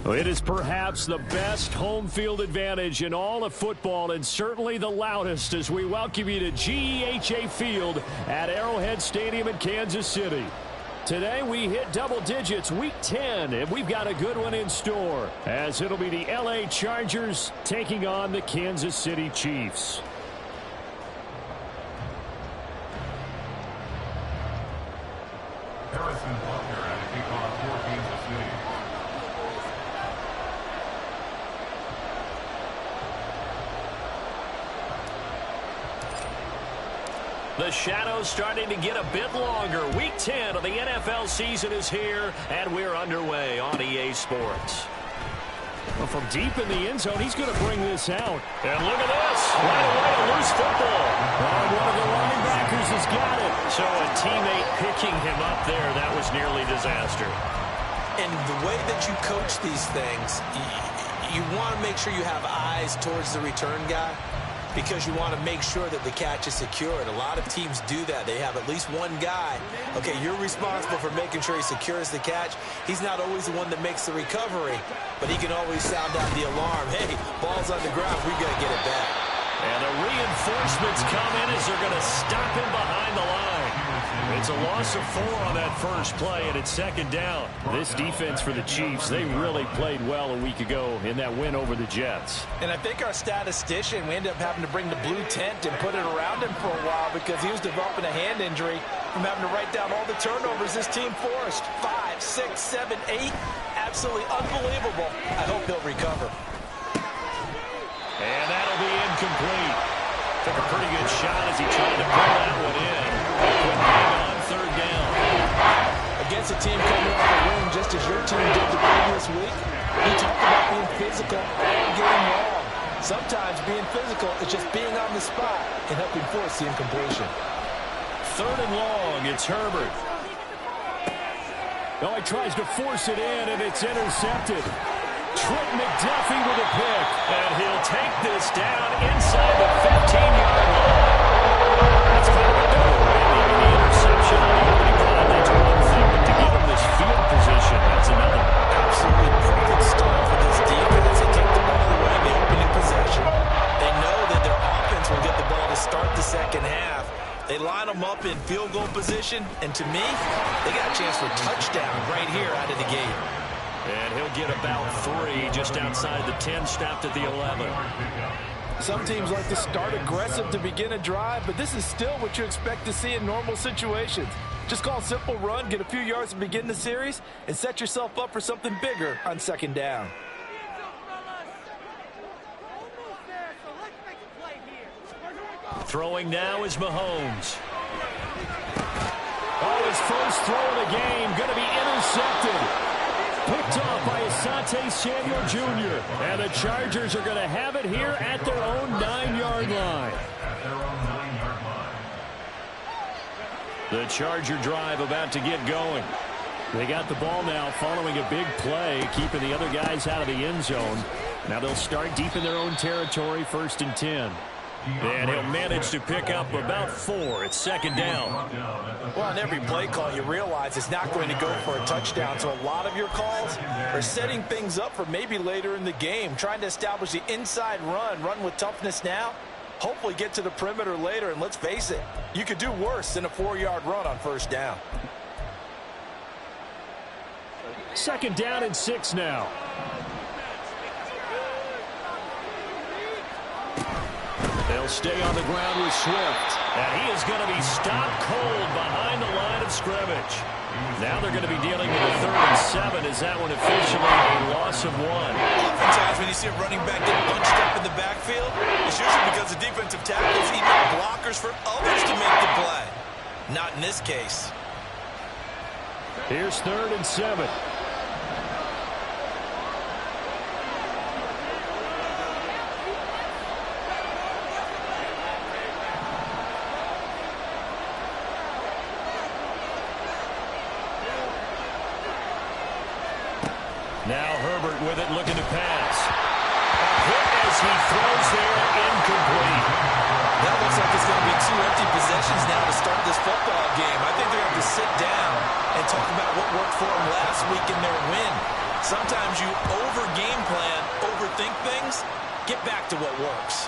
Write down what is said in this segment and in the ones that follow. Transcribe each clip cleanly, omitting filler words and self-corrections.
It is perhaps the best home field advantage in all of football, and certainly the loudest, as we welcome you to GEHA Field at Arrowhead Stadium in Kansas City. Today we hit double digits, Week 10, and we've got a good one in store, as it'll be the LA Chargers taking on the Kansas City Chiefs. The shadow's starting to get a bit longer. Week 10 of the NFL season is here, and we're underway on EA Sports. Well, from deep in the end zone, he's going to bring this out. And look at this. Right away, a loose football. And one of the linebackers has got it. So a teammate picking him up there, that was nearly disaster. And the way that you coach these things, you want to make sure you have eyes towards the return guy, because you want to make sure that the catch is secured. A lot of teams do that. They have at least one guy. Okay, you're responsible for making sure he secures the catch. He's not always the one that makes the recovery, but he can always sound out the alarm. Hey, ball's on the ground. We got to get it back. And the reinforcements come in as they're going to stop him behind the line. It's a loss of 4 on that first play, and it's second down. This defense for the Chiefs, they really played well a week ago in that win over the Jets. And I think our statistician, we ended up having to bring the blue tent and put it around him for a while because he was developing a hand injury from having to write down all the turnovers this team forced. 5, 6, 7, 8. Absolutely unbelievable. I hope he'll recover. And that'll be incomplete. Took a pretty good shot as he tried to pull that one in. Couldn't hang on third down. Against a team coming off a win just as your team did the previous week, you talked about being physical all game long. Sometimes being physical is just being on the spot and helping force the incompletion. Third and long, it's Herbert. Oh, he tries to force it in, and it's intercepted. Trent McDuffie with a pick. And he'll take this down inside the 15-yard line. That's kind of a double whammy. The interception on the opening drive, that's one thing, but to give him this field position, that's another. Absolutely perfect start for this defense. They take the ball away in the opening possession. They know that their offense will get the ball to start the second half. They line them up in field goal position, and to me, they got a chance for a touchdown right here out of the gate. And he'll get about 3 just outside the 10, stopped at the 11. Some teams like to start aggressive to begin a drive, but this is still what you expect to see in normal situations. Just call a simple run, get a few yards to begin the series, and set yourself up for something bigger on second down. Throwing now is Mahomes. Oh, his first throw of the game, going to be intercepted. Picked off by Asante Samuel Jr. And the Chargers are going to have it here at their own 9-yard line. The Charger drive about to get going. They got the ball now following a big play, keeping the other guys out of the end zone. Now they'll start deep in their own territory, 1st and 10. And he'll manage to pick up about 4. It's second down. Well, on every play call, you realize it's not going to go for a touchdown. So a lot of your calls are setting things up for maybe later in the game, trying to establish the inside run with toughness now, hopefully get to the perimeter later. And let's face it, you could do worse than a 4-yard run on first down. Second down and 6 now. They'll stay on the ground with Swift. And he is going to be stopped cold behind the line of scrimmage. Now they're going to be dealing with a 3rd and 7. Is that one officially a loss of 1? Oftentimes when you see a running back get bunched up in the backfield, it's usually because the defensive tackles even blockers for others to make the play. Not in this case. Here's 3rd and 7. Now Herbert with it, looking to pass. Hit as he throws there, incomplete. That looks like it's going to be 2 empty possessions now to start this football game. I think they're going to have to sit down and talk about what worked for them last week in their win. Sometimes you over-game plan, overthink things. Get back to what works.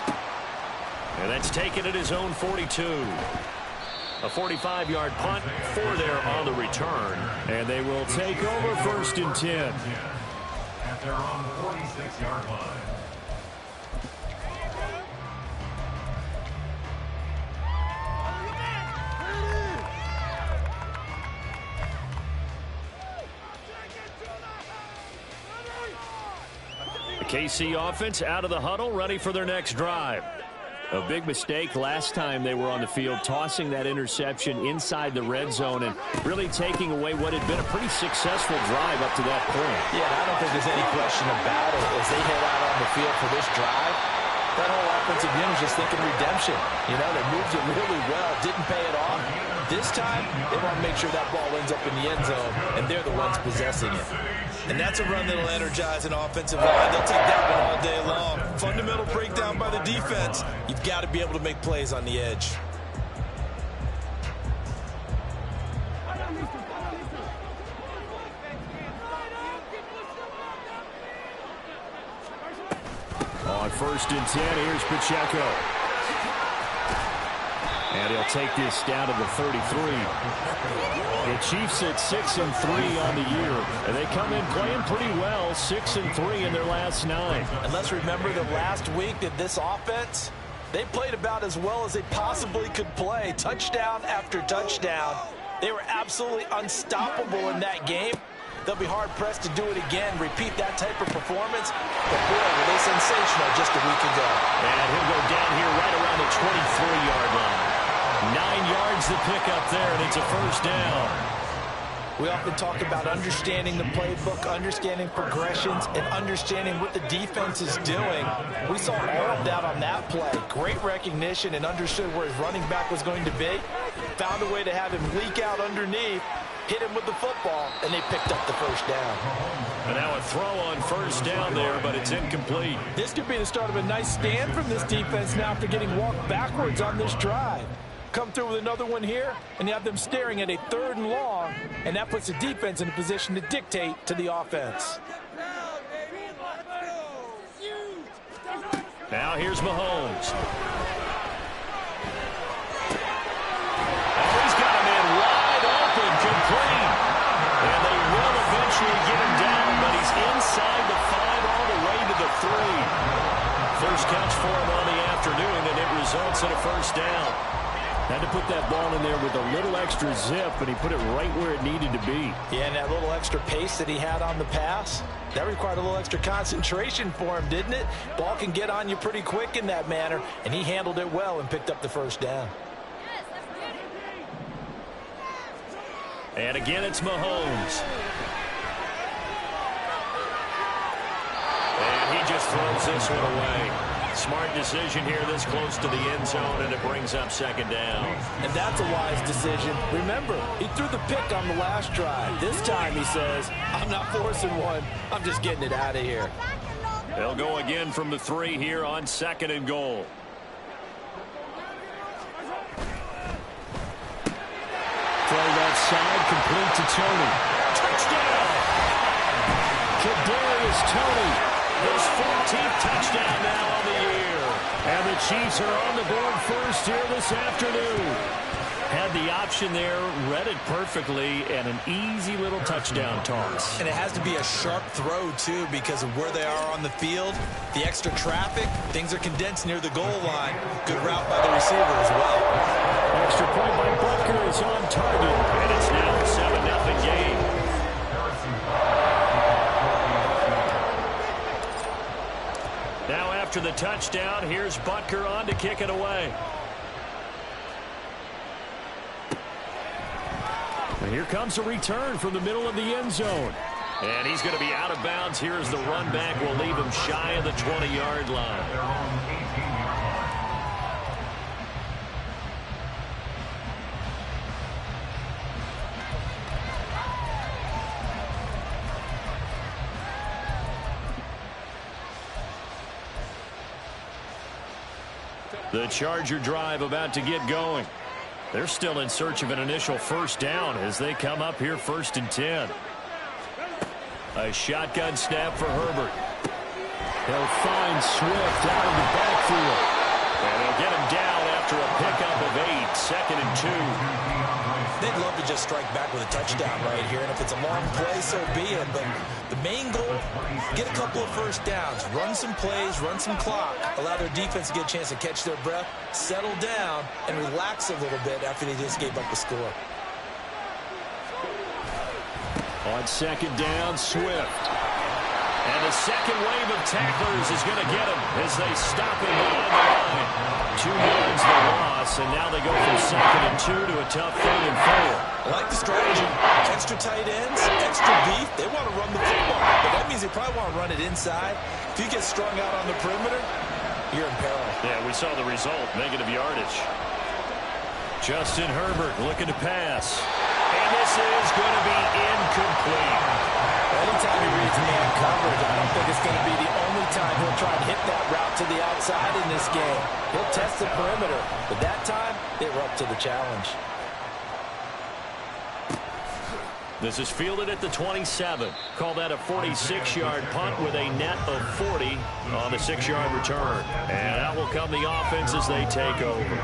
And that's taken at his own 42. A 45-yard punt, 4 there on the return. And they will take over 1st and 10. At their own 46-yard line. KC offense out of the huddle, ready for their next drive. A big mistake last time they were on the field, tossing that interception inside the red zone and really taking away what had been a pretty successful drive up to that point. Yeah, I don't think there's any question about it. As they head out on the field for this drive, that whole offensive unit is just thinking redemption. You know, they moved it really well, didn't pay it off. This time, they want to make sure that ball ends up in the end zone, and they're the ones possessing it. And that's a run that'll energize an offensive line. They'll take that one all day long. Fundamental breakdown by the defense. You've got to be able to make plays on the edge. On 1st and 10, here's Pacheco. And he'll take this down to the 33. The Chiefs at 6-3 on the year. And they come in playing pretty well, 6-3 in their last 9. And let's remember that last week that this offense, they played about as well as they possibly could play. Touchdown after touchdown. They were absolutely unstoppable in that game. They'll be hard-pressed to do it again, repeat that type of performance. But, boy, were they sensational just a week ago. And he'll go down here right around the 23-yard line. 9 yards to pick up there, and it's a 1st down. We often talk about understanding the playbook, understanding progressions, and understanding what the defense is doing. We saw all of that on that play. Great recognition and understood where his running back was going to be. Found a way to have him leak out underneath, hit him with the football, and they picked up the 1st down. And now a throw on 1st down there, but it's incomplete. This could be the start of a nice stand from this defense now after getting walked backwards on this drive. Come through with another one here, and you have them staring at a 3rd and long, and that puts the defense in a position to dictate to the offense. Now here's Mahomes. Oh, he's got him in wide open, complete. And they will eventually get him down, but he's inside the 5 all the way to the 3. First catch for him on the afternoon, and it results in a 1st down. Had to put that ball in there with a little extra zip, and he put it right where it needed to be. Yeah, and that little extra pace that he had on the pass, that required a little extra concentration for him, didn't it? Ball can get on you pretty quick in that manner, and he handled it well and picked up the 1st down. And again, it's Mahomes. And he just throws this one away. Smart decision here this close to the end zone, and it brings up 2nd down. And that's a wise decision. Remember, he threw the pick on the last drive. This time he says, I'm not forcing one. I'm just getting it out of here. They'll go again from the 3 here on 2nd and goal. Throw that side, complete to Tony. Touchdown! Kadarius Toney. His 14th touchdown now on the year. And the Chiefs are on the board first here this afternoon. Had the option there, read it perfectly, and an easy little touchdown toss. And it has to be a sharp throw, too, because of where they are on the field. The extra traffic, things are condensed near the goal line. Good route by the receiver as well. Extra point by Butker is on target, and it's now a 7-0 game. Now after the touchdown, here's Butker on to kick it away. And here comes a return from the middle of the end zone. And he's going to be out of bounds here as the run back will leave him shy of the 20-yard line. The Charger drive about to get going. They're still in search of an initial 1st down as they come up here 1st and 10. A shotgun snap for Herbert. He'll find Swift out of the backfield. And he'll get him down after a pickup of 8, 2nd and 2. They'd love to just strike back with a touchdown right here, and if it's a long play, so be it. But the main goal, get a couple of first downs, run some plays, run some clock, allow their defense to get a chance to catch their breath, settle down, and relax a little bit after they just gave up a score. On 2nd down, Swift. And the second wave of tacklers is going to get him as they stop him behind the line. 2 yards the loss, and now they go from 2nd and 2 to a tough 3rd and 4. I like the strategy. Extra tight ends, extra beef. They want to run the football, but that means they probably want to run it inside. If you get strung out on the perimeter, you're in peril. Yeah, we saw the result, negative yardage. Justin Herbert looking to pass. And this is going to be incomplete. Anytime he reads man coverage, I don't think it's going to be the only time he'll try and hit that route to the outside in this game. He'll test the perimeter, but that time, they were up to the challenge. This is fielded at the 27. Call that a 46-yard punt with a net of 40 on the 6-yard return. And out will come the offense as they take over.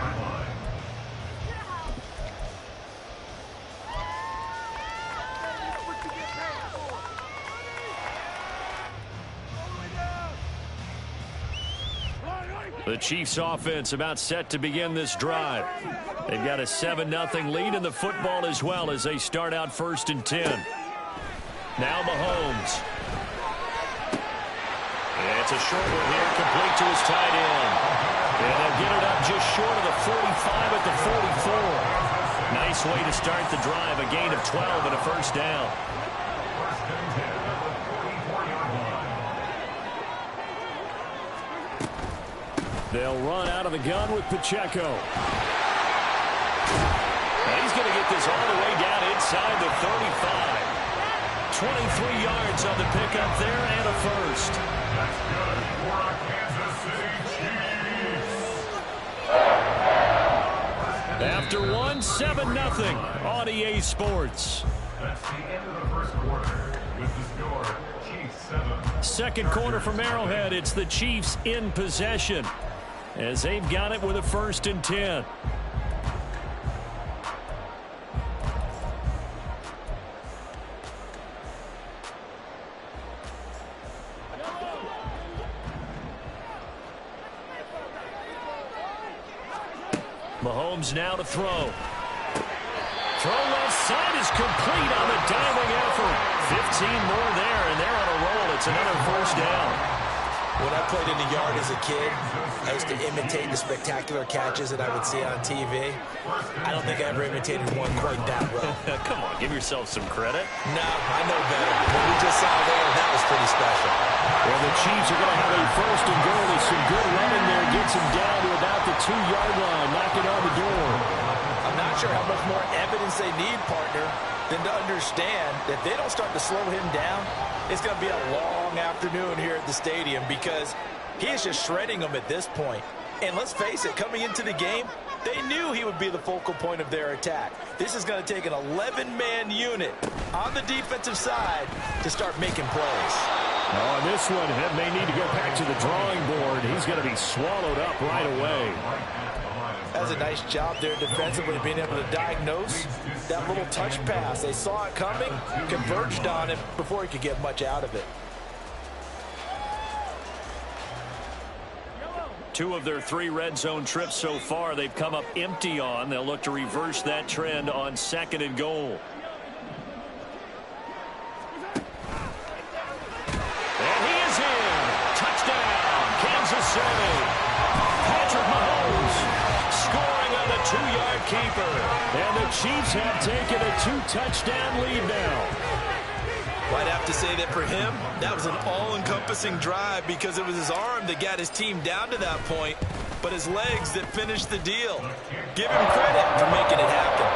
The Chiefs offense about set to begin this drive. They've got a 7-0 lead in the football as well as they start out 1st and 10. Now Mahomes. And it's a short one here, complete to his tight end. And they'll get it up just short of the 45 at the 44. Nice way to start the drive, a gain of 12 and a 1st down. They'll run out of the gun with Pacheco. And he's going to get this all the way down inside the 35. 23 yards on the pickup there and a 1st. That's good for a Kansas City Chiefs. After 7-0 on EA Sports. That's the end of the 1st quarter with the score Chiefs 7. 2nd quarter from Arrowhead. It's the Chiefs in possession as they've got it with a 1st and 10. Mahomes now to throw. Throw left side is complete on the diving effort. 15 more there, and they're on a roll. It's another 1st down. When I played in the yard as a kid, I used to imitate the spectacular catches that I would see on TV. I don't think I ever imitated one quite that well. Come on, give yourself some credit. No, I know better. What we just saw there, that was pretty special. Well, the Chiefs are going to have a 1st and goal. There's some good running there. Gets him down to about the 2-yard line. Knocking on the door. I'm not sure how much more evidence they need, partner, than to understand that if they don't start to slow him down, it's going to be a long afternoon here at the stadium because he is just shredding them at this point. And let's face it, coming into the game, they knew he would be the focal point of their attack. This is going to take an 11-man unit on the defensive side to start making plays. Oh, and this one may need to go back to the drawing board. He's going to be swallowed up right away. That's a nice job there defensively, being able to diagnose that little touch pass. They saw it coming, converged on it before he could get much out of it. 2 of their 3 red zone trips so far they've come up empty on. They'll look to reverse that trend on 2nd and goal. And he is in. Touchdown, Kansas City. Patrick Mahomes scoring on the 2-yard keeper. And the Chiefs have taken a 2-touchdown lead now. I'd have to say that for him, that was an all-encompassing drive because it was his arm that got his team down to that point, but his legs that finished the deal. Give him credit for making it happen.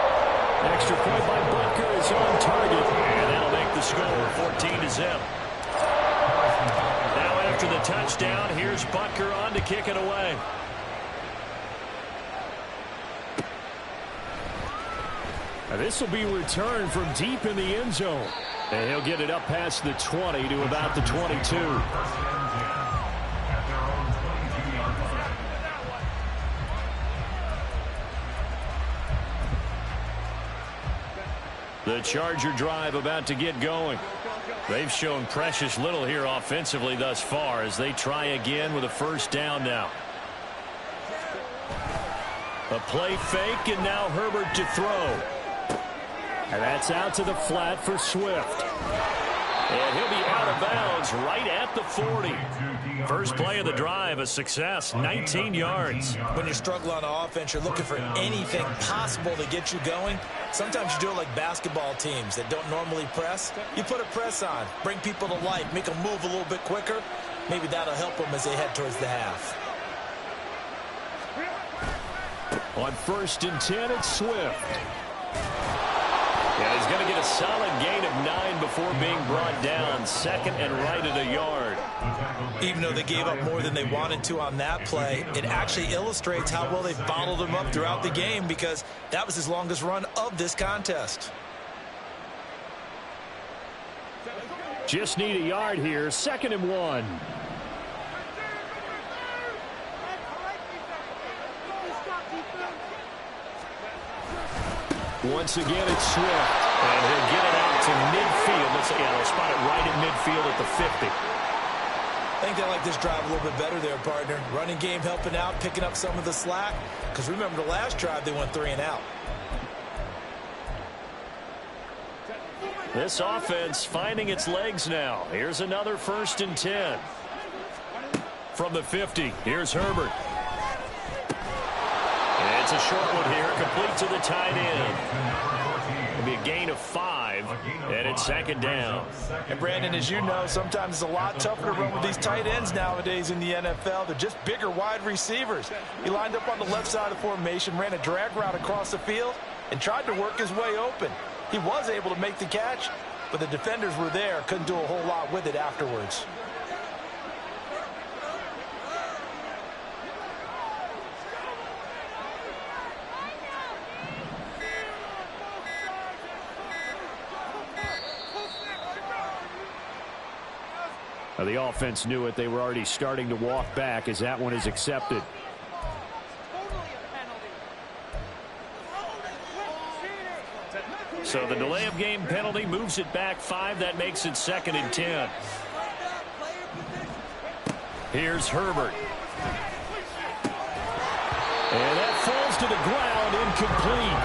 Extra point by Butker is on target, and that'll make the score 14-0. Now after the touchdown, here's Butker on to kick it away. This will be returned from deep in the end zone. And he'll get it up past the 20 to about the 22. The Charger drive about to get going. They've shown precious little here offensively thus far as they try again with a first down now. A play fake, and now Herbert to throw. And that's out to the flat for Swift. And he'll be out of bounds right at the 40. First play of the drive, a success, 19 yards. When you struggle on offense, you're looking for anything possible to get you going. Sometimes you do it like basketball teams that don't normally press. You put a press on, bring people to life, make them move a little bit quicker. Maybe that'll help them as they head towards the half. On 1st and 10, it's Swift. Yeah, he's going to get a solid gain of 9 before being brought down. Second and right at a yard. Even though they gave up more than they wanted to on that play, it actually illustrates how well they bottled him up throughout the game because that was his longest run of this contest. Just need a yard here. 2nd and 1. Once again, it's Swift. And he'll get it out to midfield. Let's say, they'll spot it right at midfield at the 50. I think they like this drive a little bit better there, partner. Running game helping out, picking up some of the slack. Because remember, the last drive, they went 3 and out. This offense finding its legs now. Here's another 1st and 10. From the 50, here's Herbert. And it's a short one here, complete to the tight end. It'll be a gain of 5, and it's 2nd down. And Brandon, as you know, sometimes it's a lot tougher to run with these tight ends nowadays in the NFL. They're just bigger wide receivers. He lined up on the left side of the formation, ran a drag route across the field, and tried to work his way open. He was able to make the catch, but the defenders were there, couldn't do a whole lot with it afterwards. The offense knew it. They were already starting to walk back as that one is accepted. So the delay of game penalty moves it back 5. That makes it 2nd and 10. Here's Herbert. And that falls to the ground, incomplete.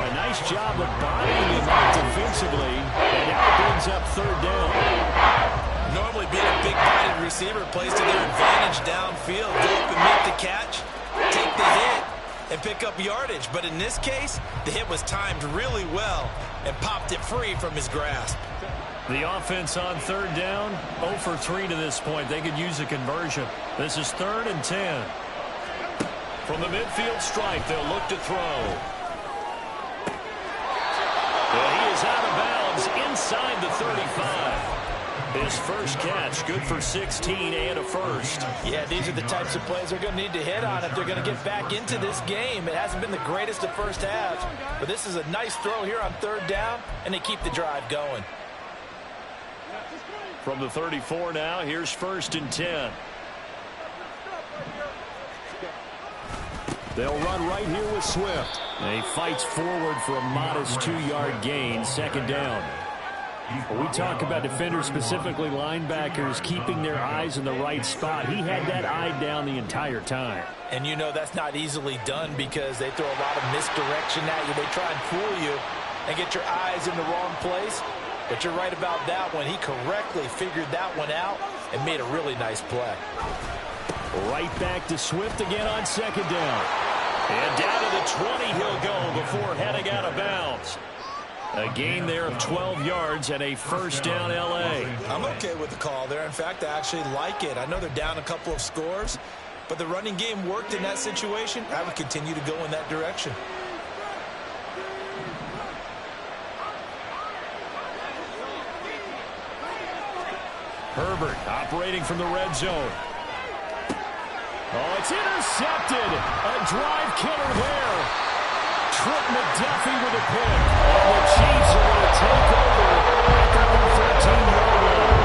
A nice job of bodying him defensively. And now it brings up 3rd down. Normally being a big-bodied receiver plays to their advantage downfield. Go up and make the catch, take the hit, and pick up yardage. But in this case, the hit was timed really well and popped it free from his grasp. The offense on 3rd down, 0 for 3 to this point. They could use a conversion. This is 3rd and 10. From the midfield stripe, they'll look to throw. And he is out of bounds inside the 35. His first catch, good for 16 and a first. Yeah, these are the types of plays they're going to need to hit on if they're going to get back into this game. It hasn't been the greatest of first halves, but this is a nice throw here on 3rd down, and they keep the drive going. From the 34 now, here's 1st and 10. They'll run right here with Swift. And he fights forward for a modest 2-yard gain, 2nd down. When we talk about defenders, specifically linebackers, keeping their eyes in the right spot, he had that eye down the entire time. And you know that's not easily done because they throw a lot of misdirection at you. They try and fool you and get your eyes in the wrong place. But you're right about that one. He correctly figured that one out and made a really nice play. Right back to Swift again on 2nd down. And down to the 20 he'll go before heading out of bounds. A gain there of 12 yards and a 1st down L.A. I'm okay with the call there. In fact, I actually like it. I know they're down a couple of scores, but the running game worked in that situation. I would continue to go in that direction. Herbert operating from the red zone. Oh, it's intercepted. A drive killer there. Trent McDuffie with a pick. And the Chiefs are going to take over at their own 13-yard line.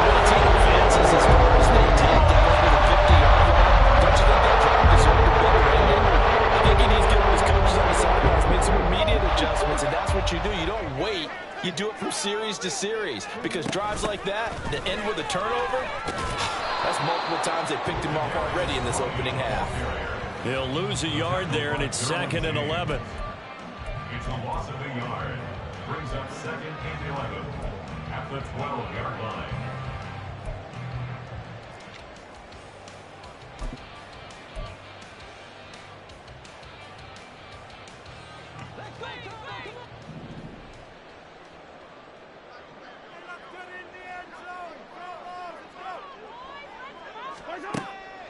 The team advances as far as they did down to the 50-yard line. Don't you think that drive deserved a better ending? I think he needs to get with his coaches on the sidelines, make some immediate adjustments, and that's what you do. You don't wait. You do it from series to series, because drives like that end with a turnover, that's multiple times they picked him off already in this opening half. He'll lose a yard there, and it's 2nd and 11. It's a loss of a yard. Brings up 2nd and 11 at the 12-yard line.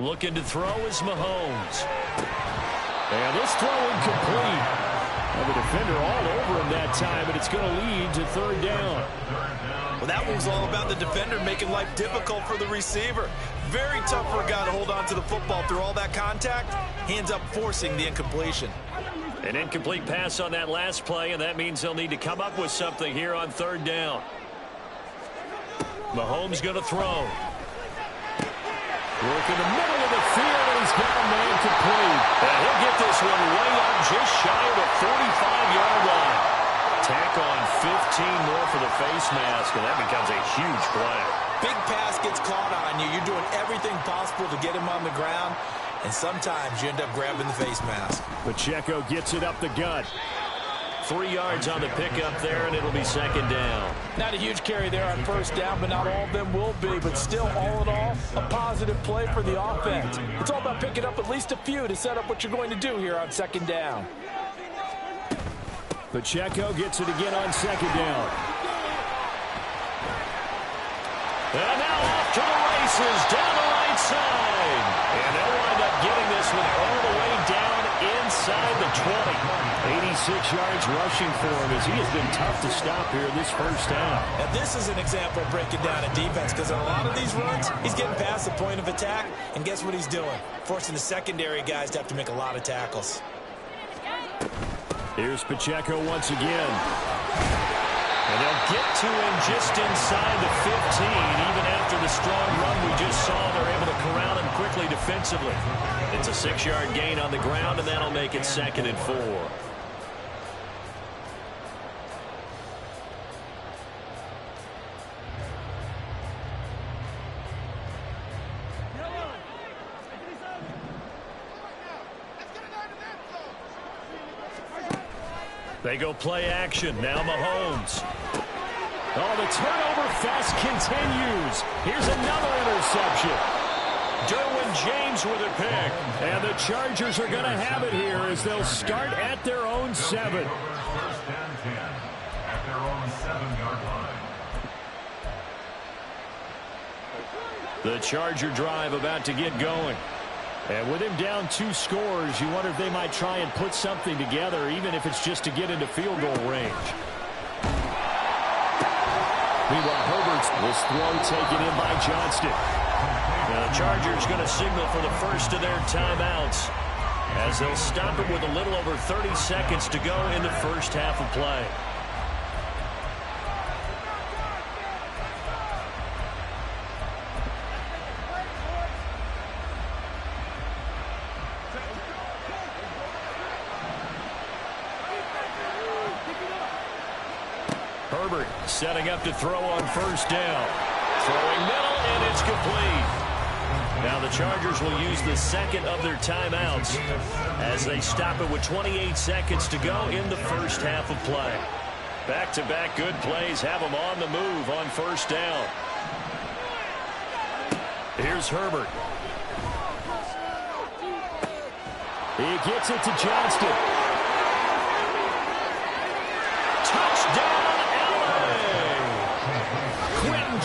Looking to throw is Mahomes. And this throw incomplete. And the defender all over him that time, and it's going to lead to 3rd down. Well, that one's all about the defender making life difficult for the receiver. Very tough for a guy to hold on to the football through all that contact. He ends up forcing the incompletion. An incomplete pass on that last play, and that means they'll need to come up with something here on 3rd down. Mahomes going to throw. Work in the middle of the field, and he's got a man complete. And he'll get this one way up just shy of the 45-yard line. Tack on 15 more for the face mask, and that becomes a huge play. Big pass gets caught on you. You're doing everything possible to get him on the ground, and sometimes you end up grabbing the face mask. Pacheco gets it up the gut. 3 yards on the pickup there, and it'll be 2nd down. Not a huge carry there on 1st down, but not all of them will be. But still, all in all, a positive play for the offense. It's all about picking up at least a few to set up what you're going to do here on 2nd down. Pacheco gets it again on 2nd down. And now off to the races, down the right side. And they'll wind up getting this one all the way down inside the 20. 86 yards rushing for him as he has been tough to stop here this 1st half. Now, this is an example of breaking down a defense, because on a lot of these runs, he's getting past the point of attack, and guess what he's doing? Forcing the secondary guys to have to make a lot of tackles. Here's Pacheco once again. And they'll get to him just inside the 15. Even after the strong run we just saw, they're able to corral him quickly defensively. It's a 6-yard gain on the ground, and that'll make it 2nd and 4. They go play action. Now Mahomes. Oh, the turnover fest continues. Here's another interception. Derwin James with a pick. And the Chargers are going to have it here as they'll start at their own 7. 1st and 10 at their own 7-yard line. The Charger drive about to get going. And with him down 2 scores, you wonder if they might try and put something together, even if it's just to get into field goal range. Meanwhile, Herbert's this throw taken in by Johnston. Now the Chargers going to signal for the first of their timeouts as they'll stop it with a little over 30 seconds to go in the 1st half of play. Herbert setting up to throw on 1st down. Throwing middle, and it's complete. Now the Chargers will use the 2nd of their timeouts as they stop it with 28 seconds to go in the 1st half of play. Back-to-back good plays have them on the move on 1st down. Here's Herbert. He gets it to Johnston. Touchdown!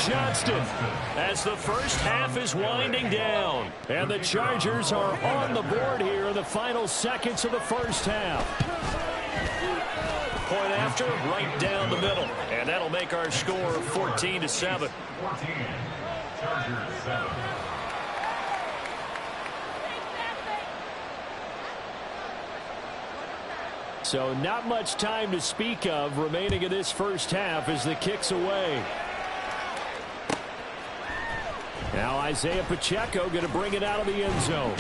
Johnston as the 1st half is winding down. And the Chargers are on the board here in the final seconds of the 1st half. Point after, right down the middle. And that'll make our score 14-7. 14. Chargers 7. So not much time to speak of remaining in this first half as the kick's away. Now Isaiah Pacheco going to bring it out of the end zone.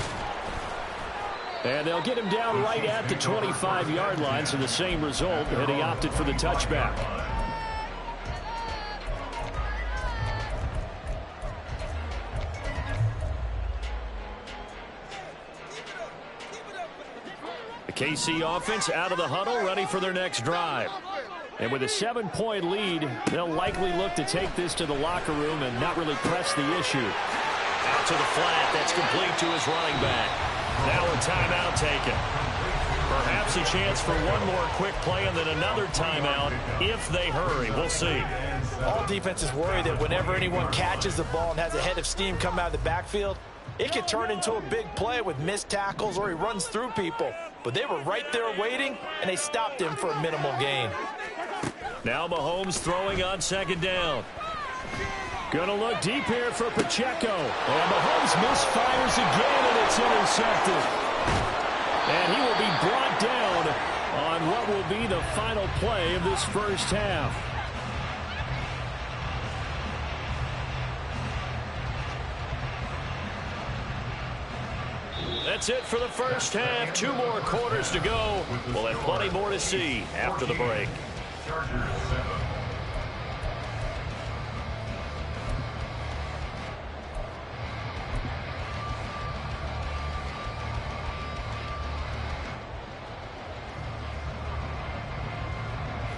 And they'll get him down right at the 25-yard line, so the same result, and he opted for the touchback. The KC offense out of the huddle, ready for their next drive. And with a 7-point lead, they'll likely look to take this to the locker room and not really press the issue. Out to the flat, that's complete to his running back. Now a timeout taken. Perhaps a chance for one more quick play and then another timeout if they hurry. We'll see. All defenses worry that whenever anyone catches the ball and has a head of steam come out of the backfield, it could turn into a big play with missed tackles or he runs through people. But they were right there waiting, and they stopped him for a minimal gain. Now Mahomes throwing on second down. Gonna look deep here for Pacheco. And Mahomes misfires again, and it's intercepted. And he will be brought down on what will be the final play of this first half. That's it for the first half. 2 more quarters to go. We'll have plenty more to see after the break.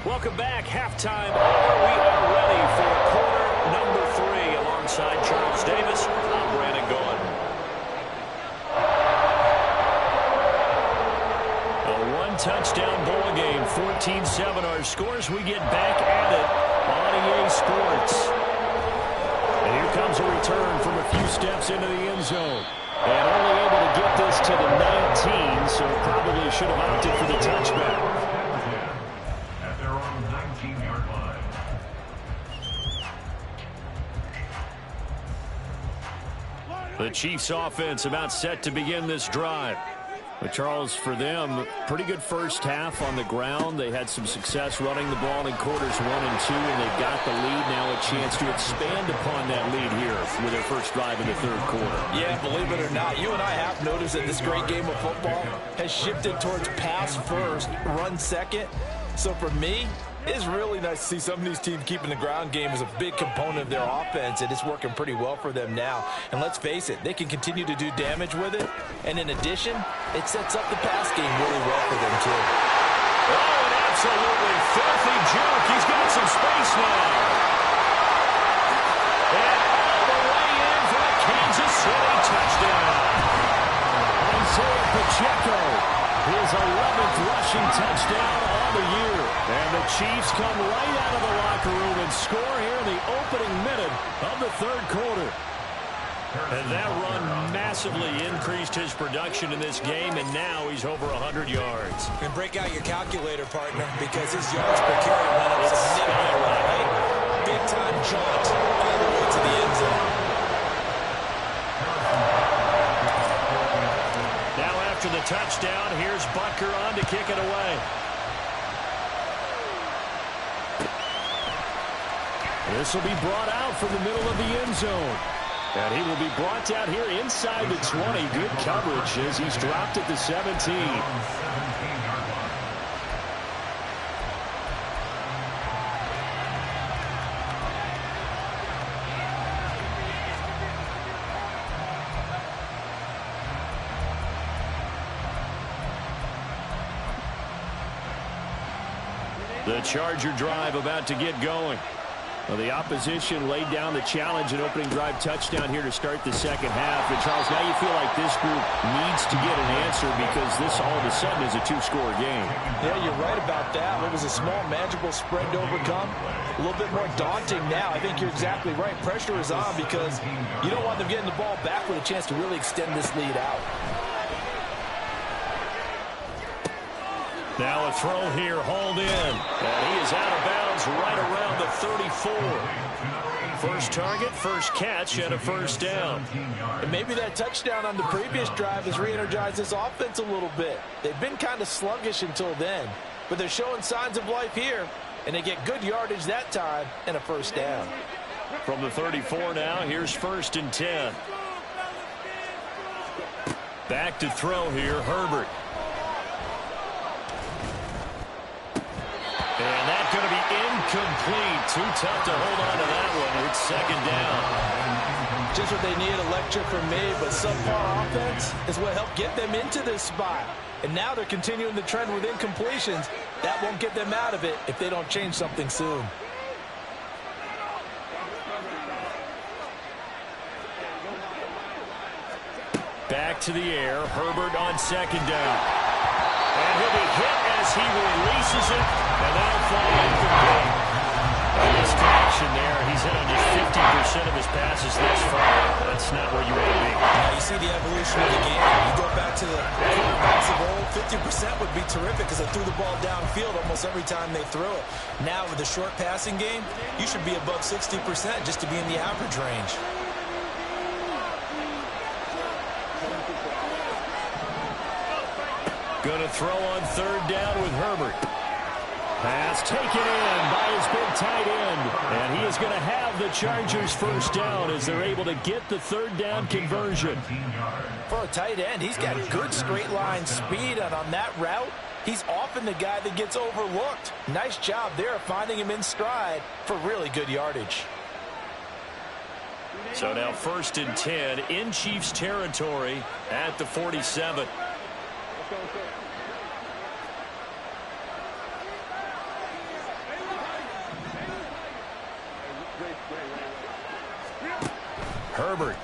Welcome back. Halftime hour. We are ready for quarter number 3 alongside Charles Davis. I'm Brandon Gaudin. A one-touchdown ball game. 14-7 our scores. We get back at it on EA Sports. And here comes a return from a few steps into the end zone. And only able to get this to the 19, so probably should have opted for the touchback. The Chiefs offense about set to begin this drive. But Charles, for them, pretty good first half on the ground. They had some success running the ball in quarters 1 and 2, and they got the lead. Now a chance to expand upon that lead here with their first drive in the third quarter. Yeah, believe it or not, you and I have noticed that this great game of football has shifted towards pass first, run second. So for me, it's really nice to see some of these teams keeping the ground game as a big component of their offense, and it's working pretty well for them now. And let's face it, they can continue to do damage with it. And in addition, it sets up the pass game really well for them, too. Oh, an absolutely filthy juke. He's got some space now. And all the way in for a Kansas City touchdown. Isaiah Pacheco, his 11th rushing touchdown on the year. And the Chiefs come right out of the locker room and score here in the opening minute of the third quarter. And that run massively increased his production in this game, and now he's over 100 yards. And break out your calculator, partner, because his yards per carry went up significantly, right? Big-time jaunt all the way to the end zone. Now after the touchdown, here's Butker on to kick it away. This will be brought out from the middle of the end zone. And he will be brought down here inside the 20. Good coverage as he's dropped at the 17. The Charger drive about to get going. Well, the opposition laid down the challenge and opening drive touchdown here to start the second half. And, Charles, now you feel like this group needs to get an answer because this all of a sudden is a 2-score game. Yeah, you're right about that. It was a small, manageable spread to overcome. A little bit more daunting now. I think you're exactly right. Pressure is on because you don't want them getting the ball back with a chance to really extend this lead out. Now a throw here, hauled in. And he is out of bounds is right around the 34. First target, first catch, and a first down. And maybe that touchdown on the previous drive has re-energized this offense a little bit. They've been kind of sluggish until then, but they're showing signs of life here, and they get good yardage that time and a first down. From the 34 now, here's 1st and 10. Back to throw here, Herbert. And that's going to be incomplete. Too tough to hold on to that one. It's 2nd down. Just what they need, electric from me, but subpar offense is what helped get them into this spot. And now they're continuing the trend with incompletions. That won't get them out of it if they don't change something soon. Back to the air. Herbert on 2nd down. And he'll be hit as he releases it, and that'll fly incomplete. Misconnection there. He's hit on just 50% of his passes thus far. That's not where you want to be. Now you see the evolution of the game. You go back to the quarterbacks of old, 50% would be terrific because they threw the ball downfield almost every time they threw it. Now with the short passing game, you should be above 60% just to be in the average range. Going to throw on 3rd down with Herbert. Pass taken in by his big tight end. And he is going to have the Chargers first down as they're able to get the 3rd down conversion. For a tight end, he's got good straight line speed, and on that route, he's often the guy that gets overlooked. Nice job there finding him in stride for really good yardage. So now 1st and 10 in Chiefs territory at the 47. Herbert.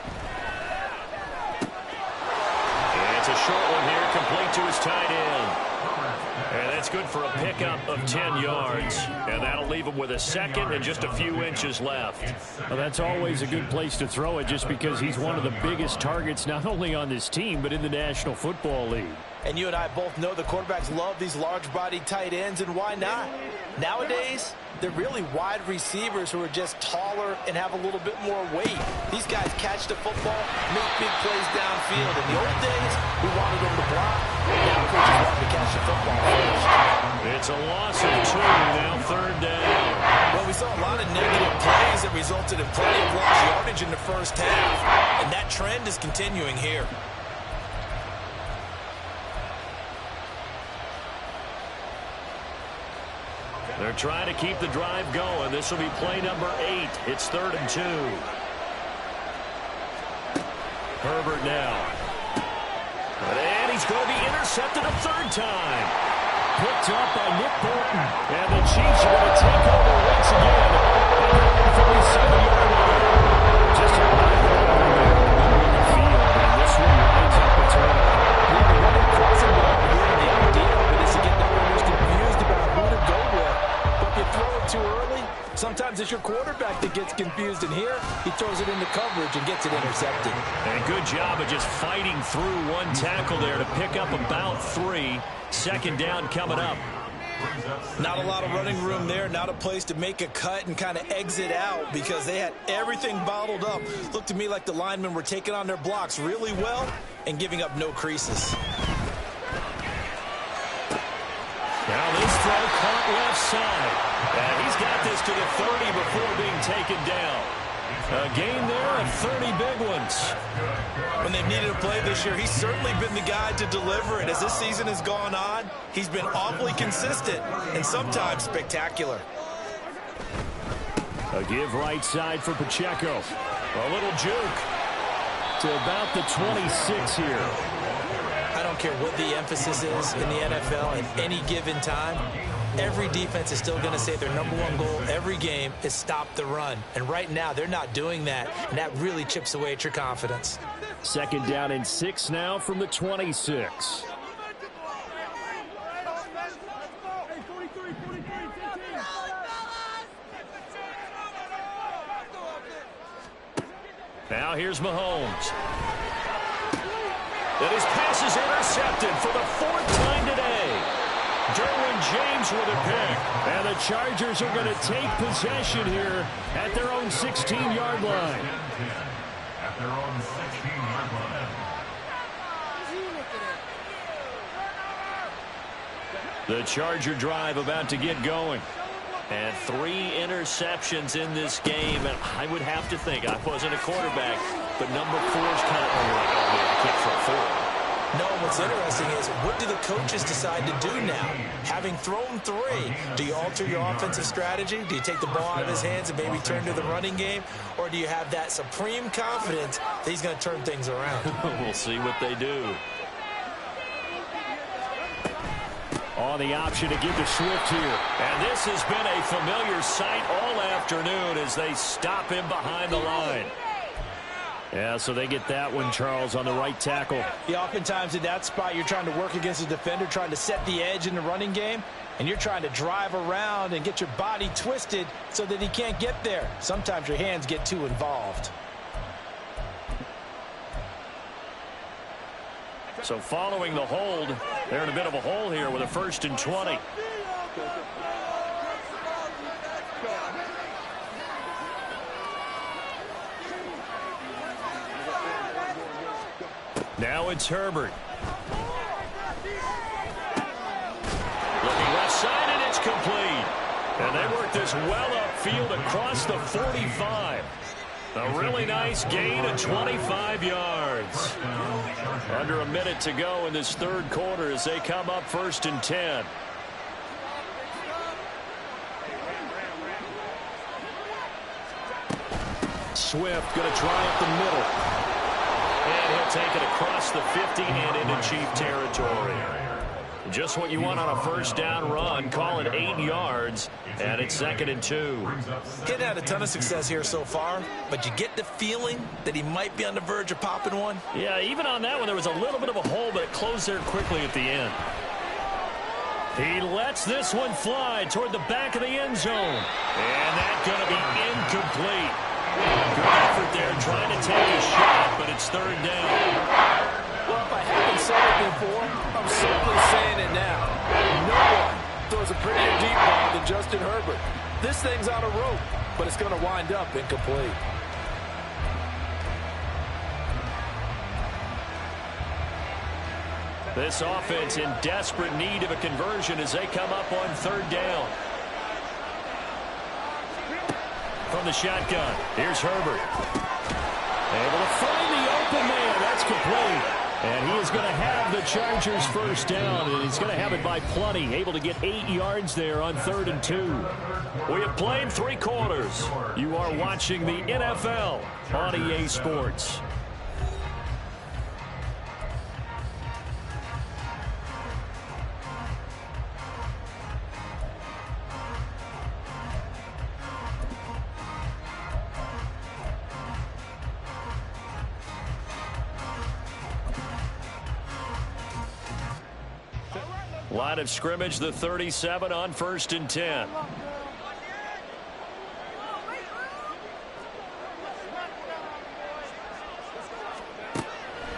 And it's a short one here, complete to his tight end. And that's good for a pickup of 10 yards. And that'll leave him with a 2nd and just a few inches left. Well, that's always a good place to throw it just because he's one of the biggest targets not only on this team but in the National Football League. And you and I both know the quarterbacks love these large-bodied tight ends, and why not? Nowadays, they're really wide receivers who are just taller and have a little bit more weight. These guys catch the football, make big plays downfield. In the old days, we wanted them to block. Now coaches want to catch the football first. It's a loss of 2, now 3rd down. Well, we saw a lot of negative plays that resulted in plenty of lost yardage in the first half. And that trend is continuing here. They're trying to keep the drive going. This will be play number 8. It's 3rd and 2. Herbert now. And he's going to be intercepted a 3rd time. Picked up by Nick Bolton. And the Chiefs are going to take over once again. From the 7-yard line. Just a line over there in the field. And this one winds up a turnover. Crossing well here, the idea of it is to get numbers confused about who to go with. But if you throw it too early, sometimes it's your quarterback that gets confused, and here he throws it into coverage and gets it intercepted. And good job of just fighting through one tackle there to pick up about 3. 2nd down coming up. Not a lot of running room there, not a place to make a cut and kind of exit out because they had everything bottled up. Looked to me like the linemen were taking on their blocks really well and giving up no creases. Now this throw caught left side. And he's got this to the 30 before being taken down. A gain there of 30 big ones. When they've needed a play this year, he's certainly been the guy to deliver it. As this season has gone on, he's been awfully consistent and sometimes spectacular. A give right side for Pacheco. A little juke To about the 26 here. I don't care what the emphasis is in the NFL at any given time. Every defense is still going to say their #1 goal every game is stop the run. And right now, they're not doing that, and that really chips away at your confidence. 2nd down and 6 now from the 26. Now here's Mahomes. And his pass is intercepted for the 4th time today. Derwin James with a pick. And the Chargers are going to take possession here at their own 16-yard line. At their own 16-yard line. The Charger drive about to get going. And 3 interceptions in this game. And I would have to think, I wasn't a quarterback, but number 4 is kind of, I can't throw 4. No, what's interesting is, what do the coaches decide to do now? Having thrown 3, do you alter your offensive strategy? Do you take the ball out of his hands and maybe turn to the running game? Or do you have that supreme confidence that he's going to turn things around? We'll see what they do. On the option to give to Swift here. And this has been a familiar sight all afternoon as they stop him behind the line. Yeah, so they get that one, Charles, on the right tackle. Yeah, oftentimes in that spot, you're trying to work against a defender, trying to set the edge in the running game, and you're trying to drive around and get your body twisted so that he can't get there. Sometimes your hands get too involved. So following the hold, they're in a bit of a hole here with a 1st and 20. Now it's Herbert. Looking left side, and it's complete. And they work this well upfield across the 45. A really nice gain of 25 yards. Under a minute to go in this 3rd quarter as they come up 1st and 10. Swift going to try up the middle. And he'll take it across the 50 and into Chief territory. Just what you want on a 1st down run. Call it 8 yards. And it's 2nd and 2. He's had a ton of success here so far, but you get the feeling that he might be on the verge of popping one. Yeah, even on that one, there was a little bit of a hole, but it closed there quickly at the end. He lets this one fly toward the back of the end zone. And that's going to be incomplete. Good effort there trying to take a shot, but it's 3rd down. Well, if I haven't said it before, I'm simply saying it now. No one throws a prettier deep ball than Justin Herbert. This thing's on a rope, but it's going to wind up incomplete. This offense in desperate need of a conversion as they come up on 3rd down. From the shotgun, here's Herbert. Able to find the open man. That's complete. And he is going to have the Chargers 1st down, and he's going to have it by plenty. Able to get 8 yards there on 3rd and 2. We have played 3 quarters. You are watching the NFL on EA Sports. Line of scrimmage, the 37 on 1st and 10.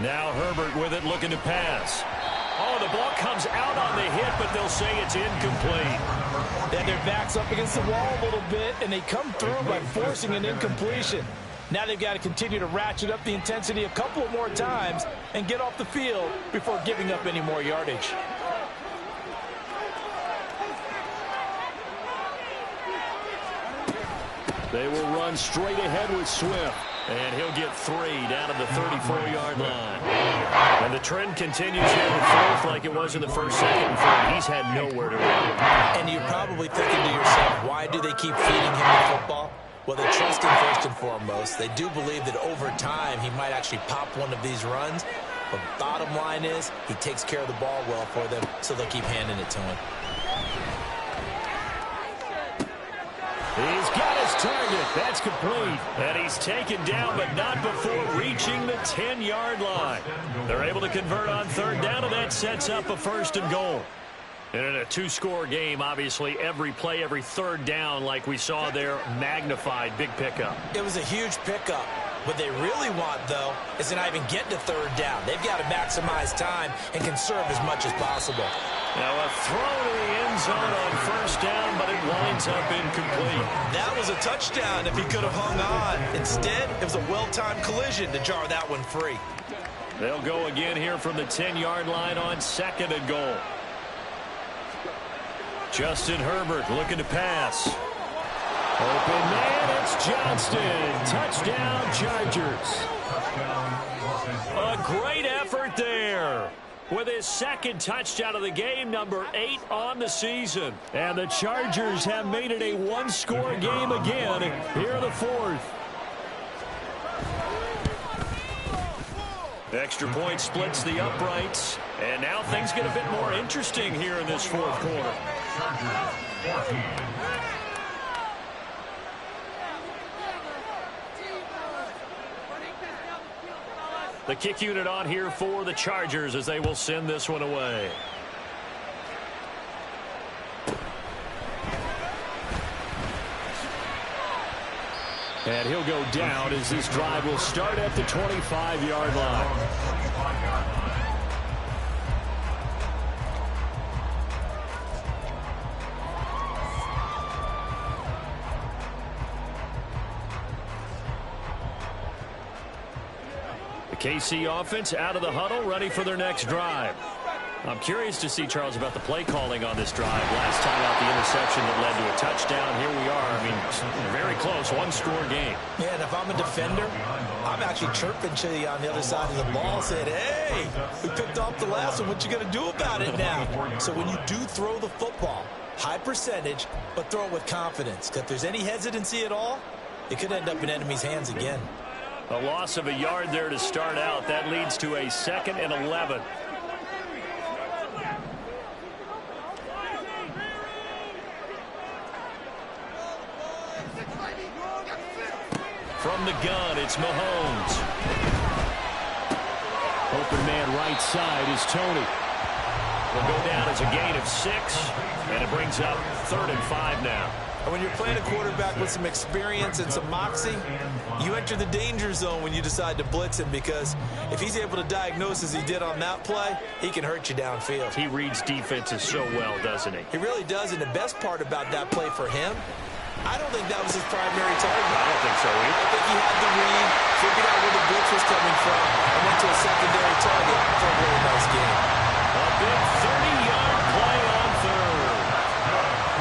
Now Herbert with it, looking to pass. Oh, the ball comes out on the hit, but they'll say it's incomplete. Then their back's up against the wall a little bit, and they come through by forcing an incompletion. Now they've got to continue to ratchet up the intensity a couple of more times and get off the field before giving up any more yardage. They will run straight ahead with Swift. And he'll get 3 down at the 34-yard line. And the trend continues here in 4th like it was in the 1st, 2nd, and 3rd. He's had nowhere to run. And you're probably thinking to yourself, why do they keep feeding him the football? Well, they trust him first and foremost. They do believe that over time he might actually pop one of these runs. But bottom line is he takes care of the ball well for them, so they'll keep handing it to him. He's got his target. That's complete. And he's taken down, but not before reaching the 10-yard line. They're able to convert on 3rd down, and that sets up a 1st and goal. And in a 2-score game, obviously, every play, every 3rd down, like we saw there, magnified. Big pickup. It was a huge pickup. What they really want, though, is to not even get to 3rd down. They've got to maximize time and conserve as much as possible. Now a throw to the end end zone on first down, but it winds up incomplete. That was a touchdown if he could have hung on. Instead, it was a well-timed collision to jar that one free. They'll go again here from the 10-yard line on second and goal. Justin Herbert looking to pass. Open man, it's Johnston. Touchdown, Chargers. A great effort there. With his second touchdown of the game, number 8 on the season. And the Chargers have made it a one-score game again here in the fourth. Extra point splits the uprights. And now things get a bit more interesting here in this fourth quarter. The kick unit on here for the Chargers as they will send this one away. And he'll go down as this drive will start at the 25-yard line. KC offense out of the huddle, ready for their next drive. I'm curious to see, Charles, about the play calling on this drive. Last time out, the interception that led to a touchdown. Here we are. I mean, very close, one-score game. Yeah, and if I'm a defender, I'm actually chirping to you on the other side of the ball, saying, hey, we picked off the last one. What you going to do about it now? So when you do throw the football, high percentage, but throw it with confidence. Because if there's any hesitancy at all, it could end up in enemy's hands again. A loss of a yard there to start out. That leads to a 2nd and 11. From the gun, it's Mahomes. Open man right side is Tony. Will go down as a gain of 6, and it brings up 3rd and 5 now. And when you're playing a quarterback with some experience and some moxie, you enter the danger zone when you decide to blitz him, because if he's able to diagnose as he did on that play, he can hurt you downfield. He reads defenses so well, doesn't he? He really does, and the best part about that play for him, I don't think that was his primary target. I don't think so either. I think he had the read, figured out where the blitz was coming from, and went to a secondary target for a really nice game. A big 30-yard play on third.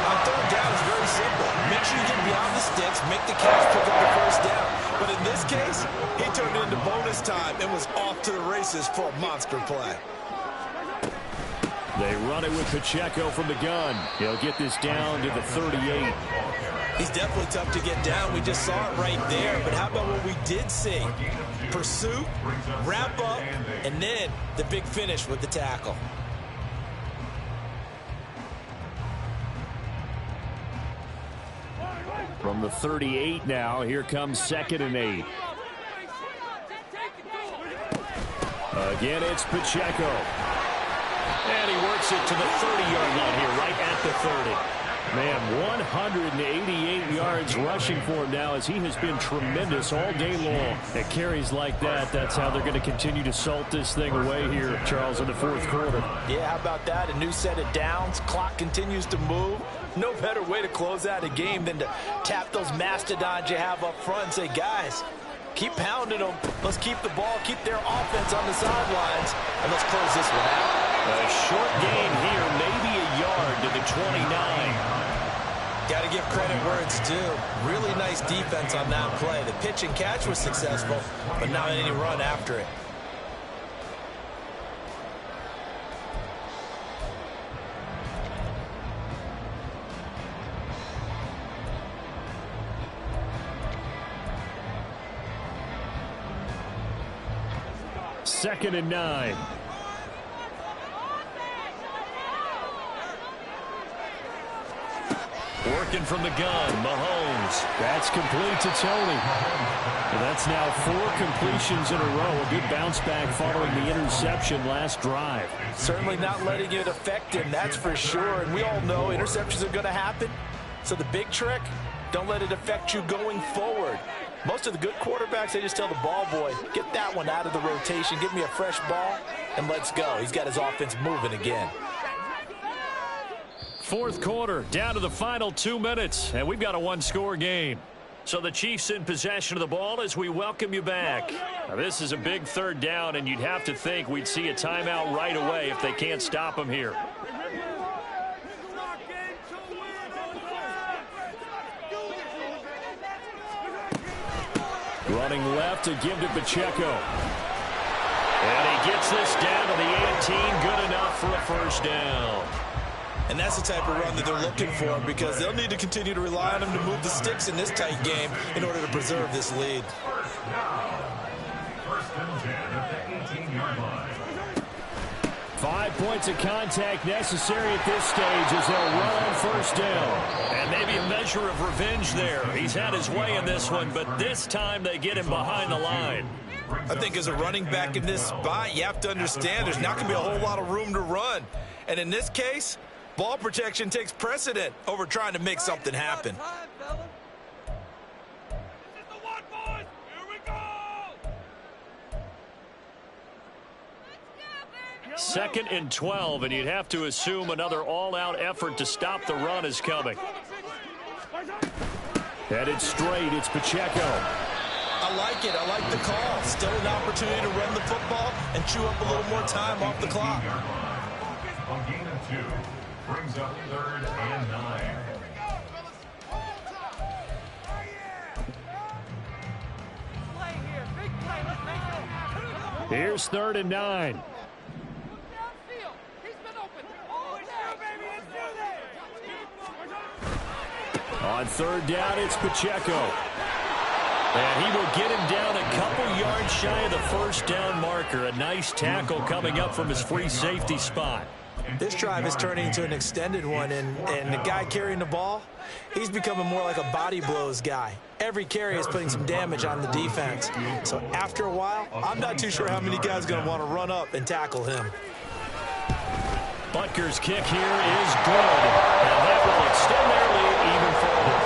On third down is very simple. Make sure you get beyond the sticks, make the catch, pick up the first down. But in this case, he turned it into bonus time and was off to the races for a monster play. They run it with Pacheco from the gun. He'll get this down to the 38. He's definitely tough to get down. We just saw it right there. But how about what we did see? Pursuit, wrap up, and then the big finish with the tackle. From the 38 now, here comes 2nd and 8. Again, it's Pacheco. And he works it to the 30-yard line here, right at the 30. Man, 188 yards rushing for him now, as he has been tremendous all day long. At carries like that, that's how they're going to continue to salt this thing away here, Charles, in the fourth quarter. Yeah, how about that? A new set of downs. Clock continues to move. No better way to close out a game than to tap those mastodons you have up front and say, guys, keep pounding them. Let's keep the ball, keep their offense on the sidelines, and let's close this one out. A short gain here, maybe a yard to the 29. Got to give credit where it's due. Really nice defense on that play. The pitch and catch was successful, but not any run after it. Second and 9. Working from the gun, Mahomes. That's complete to Tony. Well, that's now 4 completions in a row. A good bounce back following the interception last drive. Certainly not letting it affect him, that's for sure. And we all know interceptions are going to happen. So the big trick, don't let it affect you going forward. Most of the good quarterbacks, they just tell the ball boy, get that one out of the rotation, give me a fresh ball, and let's go. He's got his offense moving again. Fourth quarter, down to the final 2 minutes, and we've got a one-score game. So the Chiefs in possession of the ball as we welcome you back. Now, this is a big third down, and you'd have to think we'd see a timeout right away if they can't stop them here. Running left to give to Pacheco. And he gets this down to the 18, good enough for a first down. And that's the type of run that they're looking for, because they'll need to continue to rely on him to move the sticks in this tight game in order to preserve this lead. First and 10 at the 18-yard line. 5 points of contact necessary at this stage as they'll run on first down. And maybe a measure of revenge there. He's had his way in this one, but this time they get him behind the line. I think as a running back in this spot, you have to understand there's not going to be a whole lot of room to run. And in this case, ball protection takes precedent over trying to make something happen. Second and 12, and you'd have to assume another all-out effort to stop the run is coming. Headed straight, it's Pacheco. I like it. I like the call. Still an opportunity to run the football and chew up a little more time off the clock. A gain of 2 brings up 3rd and 9. Here's 3rd and 9. On 3rd down, it's Pacheco. And he will get him down a couple yards shy of the first down marker. A nice tackle coming up from his free safety spot. This drive is turning into an extended one, and the guy carrying the ball, he's becoming more like a body blows guy. Every carry is putting some damage on the defense. So after a while, I'm not too sure how many guys are going to want to run up and tackle him. Butker's kick here is good. And that will extend their lead even further.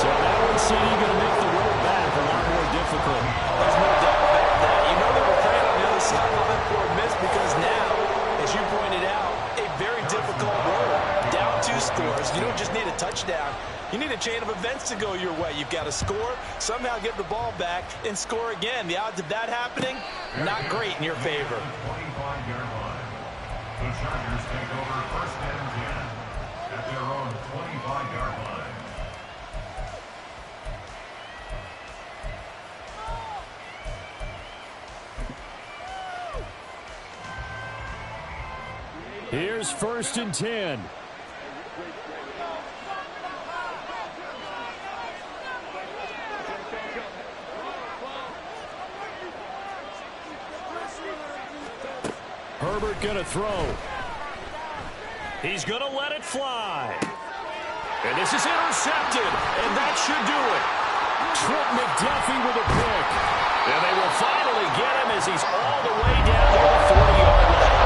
So that one CD going to make the road back a lot more difficult. There's no doubt about that. You know they were playing on the other side of that poor miss, because now, as you pointed out, a very difficult road. Down 2 scores. You don't just need a touchdown. You need a chain of events to go your way. You've got to score, somehow get the ball back, and score again. The odds of that happening, not great in your favor. 25-yard line. The Chargers take over 1st and 10 at their own 25-yard line. Here's 1st and 10. Herbert going to throw. He's going to let it fly. And this is intercepted, and that should do it. Trent McDuffie with a pick. And they will finally get him as he's all the way down to the 40-yard line.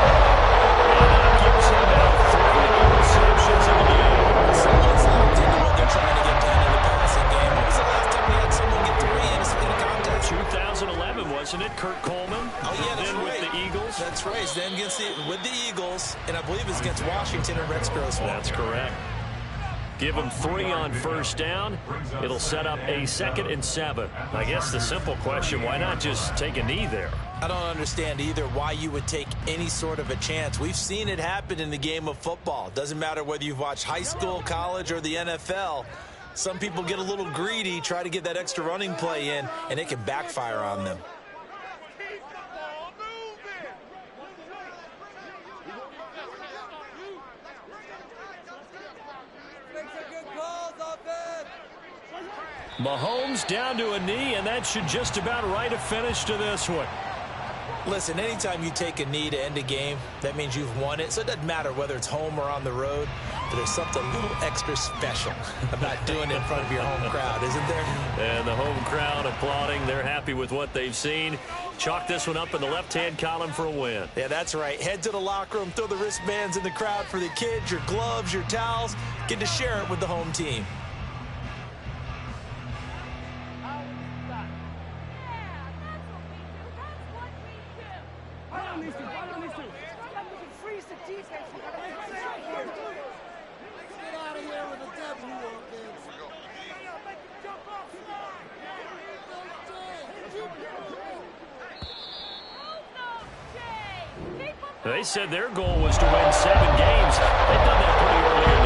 And that gives him now 3 interceptions in the game. Someone's locked into what they're trying to get done in the passing game. When was the last time we had someone get 3 in a contest? 2011, wasn't it? Kurt Coleman. Oh, yeah, that's then right. with the Eagles. That's right. Then with the Eagles, and I believe it's against Washington and Rex Grossman. That's correct. Give them 3 on first down. It'll set up a 2nd and 7. I guess the simple question, why not just take a knee there? I don't understand either why you would take any sort of a chance. We've seen it happen in the game of football. Doesn't matter whether you've watched high school, college, or the NFL. Some people get a little greedy, try to get that extra running play in, and it can backfire on them. Mahomes down to a knee, and that should just about write a finish to this one. Listen, anytime you take a knee to end a game, that means you've won it. So it doesn't matter whether it's home or on the road, but there's something a little extra special about doing it in front of your home crowd, isn't there? And the home crowd applauding. They're happy with what they've seen. Chalk this one up in the left-hand column for a win. Yeah, that's right. Head to the locker room, throw the wristbands in the crowd for the kids, your gloves, your towels. Get to share it with the home team. They said their goal was to win 7 games. They've done that pretty early in